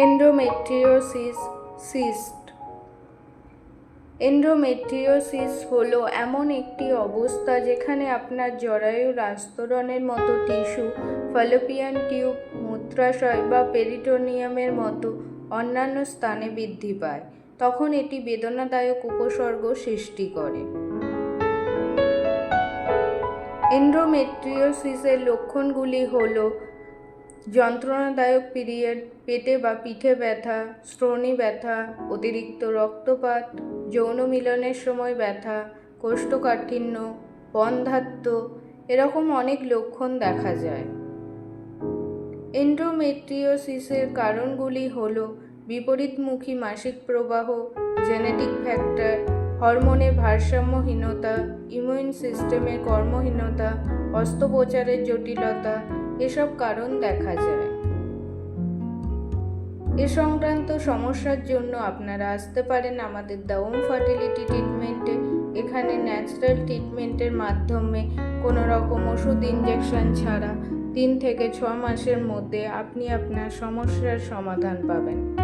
Endometriosis cyst. Endometriosis হলো এমন একটি অবস্থা যেখানে আপনার জরায়ুর আস্তরণের মতো টিস্যু, ফ্যালোপিয়ান টিউব, মূত্রাশয় বা পেরিটোনিয়ামের মতো অন্যান্য স্থানে বৃদ্ধি পায়। তখন এটি বেদনাদায়ক উপসর্গ সৃষ্টি করে। এন্ডোমেট্রিওসিসের লক্ষণগুলি হল যন্ত্রণাদায়ক পিরিয়ড, পেটে বা পিঠে ব্যথা, শ্রোণী ব্যথা, অতিরিক্ত রক্তপাত, যৌন মিলনের সময় ব্যথা, কোষ্ঠকাঠিন্য, বন্ধ্যাত্ব, এরকম অনেক লক্ষণ দেখা যায়। এন্ডোমেট্রিওসিসের কারণগুলি হল বিপরীতমুখী মাসিক প্রবাহ, জেনেটিক ফ্যাক্টর, হরমোনের ভারসাম্যহীনতা, ইমিউন সিস্টেমের কর্মহীনতা, অস্ত্রোপচারের জটিলতা, এসব কারণ দেখা যায়। এ সংক্রান্ত সমস্যার জন্য আপনারা আসতে পারেন আমাদের দ্য ওম ফার্টিলিটি ট্রিটমেন্টে। এখানে ন্যাচারাল ট্রিটমেন্টের মাধ্যমে কোনো রকম ওষুধ ইনজেকশন ছাড়া 3 থেকে 6 মাসের মধ্যে আপনি আপনার সমস্যার সমাধান পাবেন।